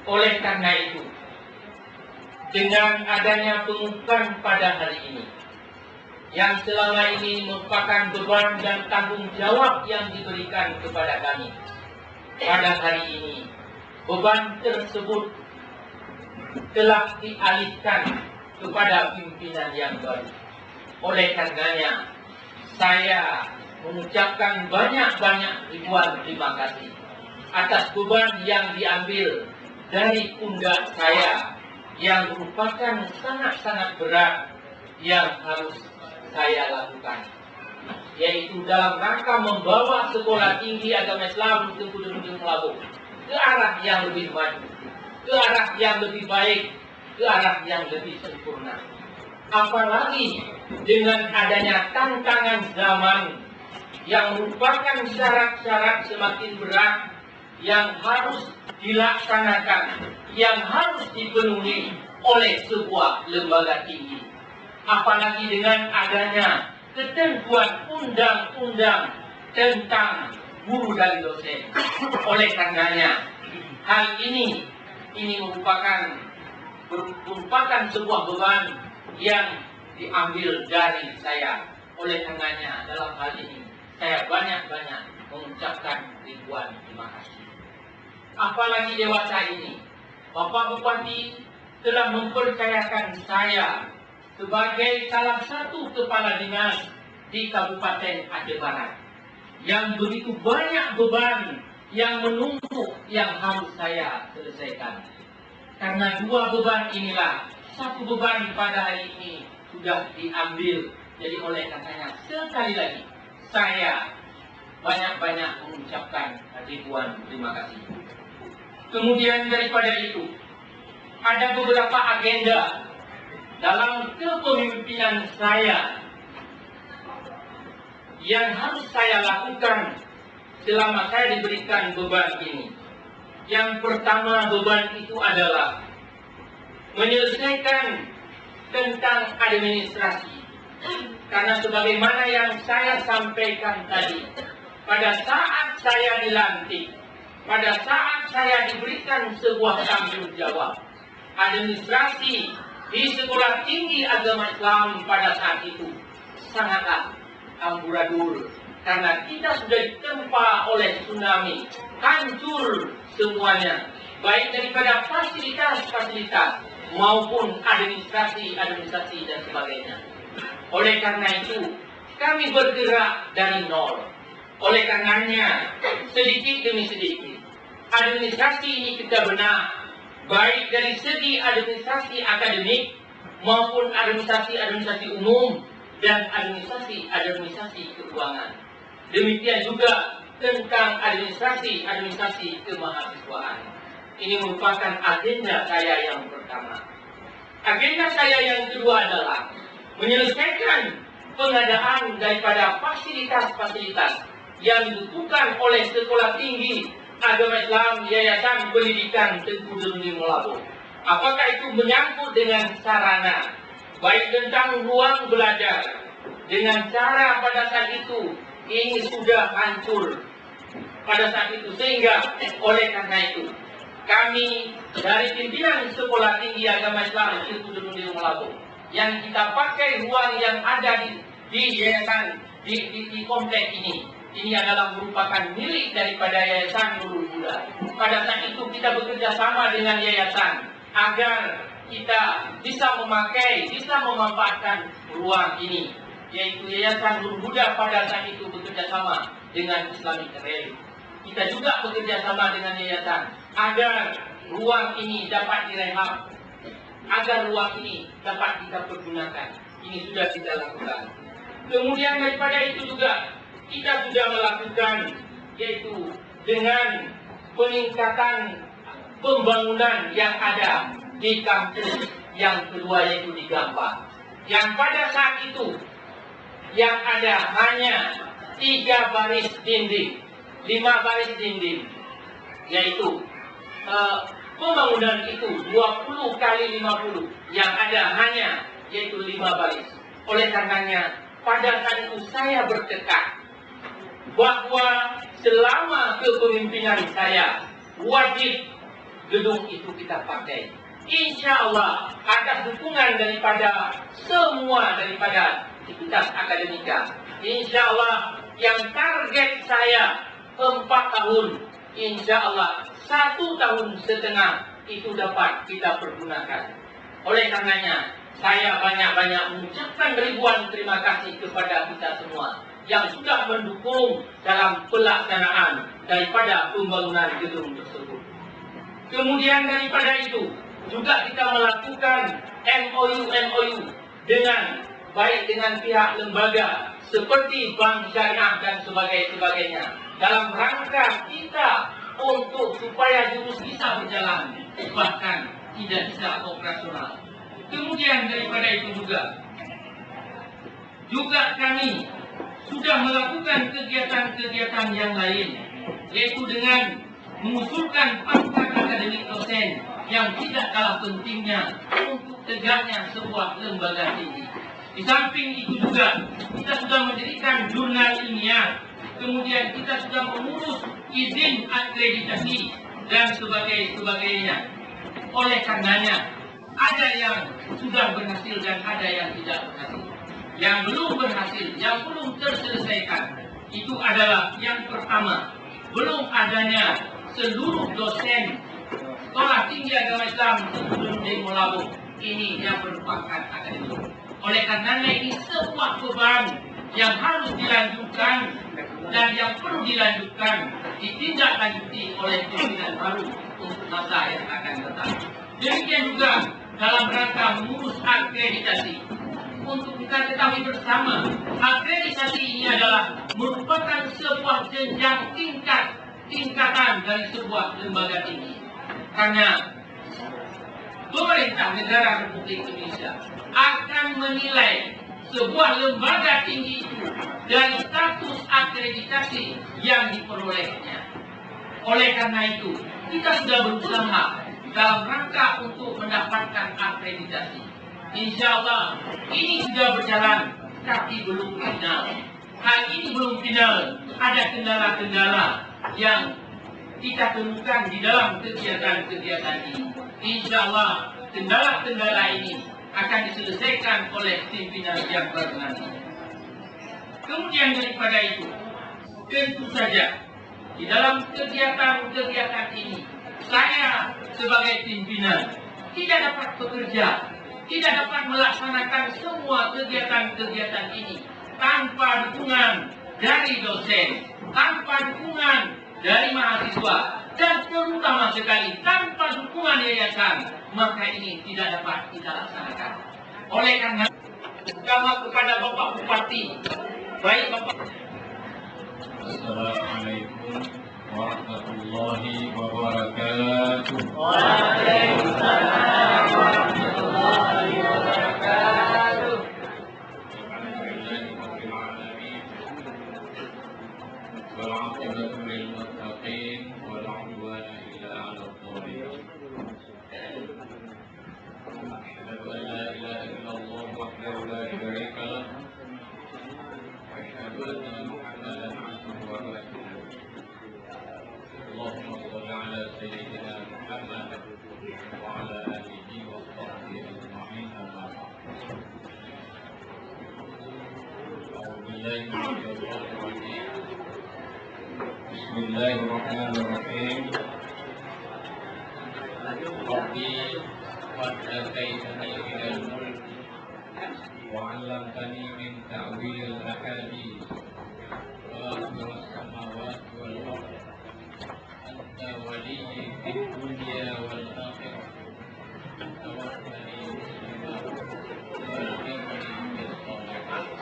Oleh karena itu, dengan adanya pengumuman pada hari ini, yang selama ini merupakan beban dan tanggung jawab yang diberikan kepada kami, pada hari ini, beban tersebut telah dialihkan kepada pimpinan yang baru. Oleh karenanya, saya mengucapkan banyak-banyak ribuan terima kasih atas beban yang diambil dari pundak saya yang merupakan sangat-sangat berat yang harus saya lakukan, yaitu dalam rangka membawa Sekolah Tinggi Agama Islam Tengku Darul Melabuh ke arah yang lebih maju, ke arah yang lebih baik, ke arah yang lebih sempurna. Apalagi dengan adanya tantangan zaman yang merupakan syarat-syarat semakin berat yang harus dilaksanakan, yang harus dipenuhi oleh sebuah lembaga tinggi. Apalagi dengan adanya ketentuan undang-undang tentang guru dan dosen. Oleh karenanya, hal ini merupakan sebuah beban yang diambil dari saya. Oleh karenanya, dalam hal ini saya banyak-banyak mengucapkan ribuan terima kasih. Apalagi dewasa ini, Bapak Bupati telah mempercayakan saya sebagai salah satu kepala dinas di Kabupaten Aceh Barat yang begitu banyak beban yang menumpuk yang harus saya selesaikan. Karena dua beban inilah, satu beban pada hari ini sudah diambil. Jadi oleh karenanya, sekali lagi saya banyak-banyak mengucapkan ribuan terima kasih. Kemudian daripada itu, ada beberapa agenda dalam kepemimpinan saya yang harus saya lakukan selama saya diberikan beban ini. Yang pertama, beban itu adalah menyelesaikan tentang administrasi. Karena sebagaimana yang saya sampaikan tadi, pada saat saya dilantik, pada saat saya diberikan sebuah tanggung jawab, administrasi di Sekolah Tinggi Agama Islam pada saat itu sangatlah amburadul. Karena kita sudah ditempa oleh tsunami, hancur semuanya, baik daripada fasilitas-fasilitas maupun administrasi dan sebagainya. Oleh karena itu, kami bergerak dari nol. Oleh karenanya, sedikit demi sedikit, administrasi ini kita benar, baik dari segi administrasi akademik maupun administrasi umum dan administrasi keuangan. Demikian juga tentang administrasi kemahasiswaan. Ini merupakan agenda saya yang pertama. Agenda saya yang kedua adalah menyelesaikan pengadaan daripada fasilitas-fasilitas yang dibutuhkan oleh Sekolah Tinggi Agama Islam Yayasan Pendidikan Tengku Darul Melabuh. Apakah itu menyangkut dengan sarana, baik tentang ruang belajar, dengan cara pada saat itu ini sudah hancur pada saat itu, sehingga oleh karena itu kami dari pimpinan Sekolah Tinggi Agama Islam Tengku Darul Melabuh yang kita pakai ruang yang ada di yayasan di komplek ini adalah merupakan milik daripada Yayasan Nurul Huda. Pada saat itu kita bekerja sama dengan yayasan agar kita bisa memanfaatkan ruang ini, yaitu Yayasan Nurul Huda pada saat itu bekerja sama dengan Islamic Relief. Kita juga bekerja sama dengan yayasan agar ruang ini dapat direhab, agar ruang ini dapat kita pergunakan. Ini sudah kita lakukan. Kemudian daripada itu juga kita sudah melakukan, yaitu dengan peningkatan pembangunan yang ada di kampus yang kedua, yaitu di Gampang. Yang pada saat itu yang ada hanya 3 baris dinding, 5 baris dinding, yaitu pembangunan itu 20 kali 50, yang ada hanya yaitu 5 baris. Oleh karenanya pada saat itu saya bertekad bahwa selama kepemimpinan saya wajib gedung itu kita pakai. Insya Allah atas dukungan daripada semua daripada Civitas Akademika. Insya Allah yang target saya 4 tahun, insya Allah 1 tahun setengah itu dapat kita pergunakan. Oleh karenanya, saya banyak-banyak mengucapkan ribuan terima kasih kepada kita semua yang sudah mendukung dalam pelaksanaan daripada pembangunan gedung tersebut. Kemudian daripada itu, juga kita melakukan MOU dengan baik dengan pihak lembaga seperti Bank Syariah dan sebagainya dalam rangka kita untuk supaya jurus bisa berjalan, bahkan tidak bisa operasional. Kemudian daripada itu juga kami sudah melakukan kegiatan-kegiatan yang lain, yaitu dengan mengusulkan pangkat akademik dosen yang tidak kalah pentingnya untuk tegaknya sebuah lembaga tinggi. Di samping itu juga kita sudah mendirikan jurnal ilmiah, kemudian kita sudah mengurus izin akreditasi dan sebagainya. Oleh karenanya, ada yang sudah berhasil dan ada yang tidak berhasil. Yang belum berhasil, yang belum terselesaikan, itu adalah yang pertama, belum adanya seluruh dosen Sekolah Tinggi Agama Islam sebelum demo labung ini yang merupakan akademik. Oleh karenanya ini sebuah beban yang harus dilanjutkan dan yang perlu dilanjutkan, ditindaklanjuti oleh pimpinan baru untuk masa yang akan datang. Demikian juga dalam rangka mengurus akreditasi. Untuk kita ketahui bersama, akreditasi ini adalah merupakan sebuah jenjang tingkatan dari sebuah lembaga tinggi. Karena pemerintah negara Republik Indonesia akan menilai sebuah lembaga tinggi itu dari status akreditasi yang diperolehnya. Oleh karena itu, kita sudah berusaha dalam rangka untuk mendapatkan akreditasi. Insya Allah ini sudah berjalan, tapi belum final. Hal ini belum final. Ada kendala-kendala yang kita temukan di dalam kegiatan-kegiatan ini. Insya Allah kendala-kendala ini akan diselesaikan oleh pimpinan yang baru nanti. Kemudian daripada itu, tentu saja di dalam kegiatan-kegiatan ini, saya sebagai pimpinan tidak dapat bekerja, tidak dapat melaksanakan semua kegiatan-kegiatan ini tanpa dukungan dari dosen, tanpa dukungan dari mahasiswa, dan terutama sekali tanpa dukungan yayasan, maka ini tidak dapat kita laksanakan. Oleh karena terutama kepada Bapak Bupati, baik Bapak. Assalamualaikum warahmatullahi wabarakatuh. Waalaikumsalam warahmatullahi wabarakatuh. والعاقبة للمتقين ولا عدوان إلا على الظالمين. أشهد أن لا إله إلا الله وحده لا شريك له وأشهد أن محمدا عبده ورسوله. اللهم صل على سيدنا محمد وعلى آله وصحبه أجمعين. أما بعد. أعوذ بالله من الشيطان الرجيم. بسم الله الرحمن الرحيم. ربي قد آتيتني من الملك وعلمتني من تأويل الأحاديث فاطر السماوات والأرض أنت ولي في الدنيا والآخرة توفني مسلما وألحقني بالصالحين.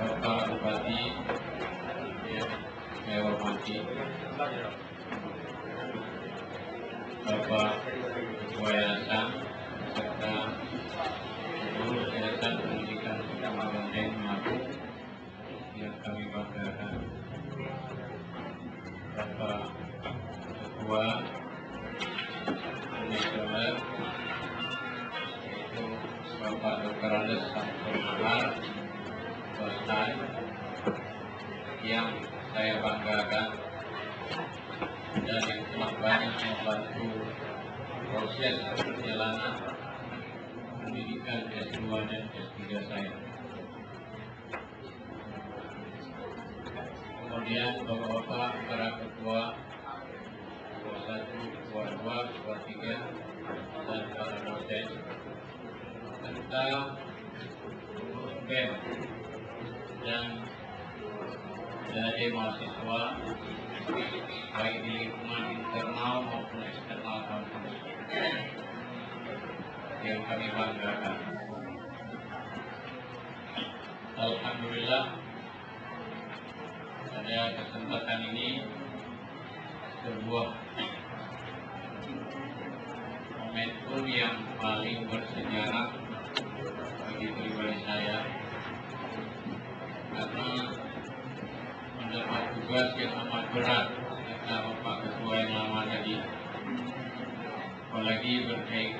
Bapak Bupati yang saya hormati, Bapak Ketua Yayasan serta seluruh Yayasan Pendidikan Kabupaten Maluku yang kami banggakan, Bapak Ketua Komisioner yaitu Bapak Dr. Andes Samsul Mahar, yang saya banggakan dan yang telah banyak membantu proses perjalanan pendidikan S2 dan S3 saya. Kemudian Bapak-Bapak para ketua, ketua 1, ketua 2, ketua 3, dan para dosen, serta pengurus BEM dan dari mahasiswa baik di lingkungan internal maupun eksternal kampus yang kami banggakan. Alhamdulillah, pada kesempatan ini sebuah momentum yang paling bersejarah bagi pribadi saya, karena mendapat tugas yang amat berat kata Bapak Ketua yang lama tadi, apalagi berkaitan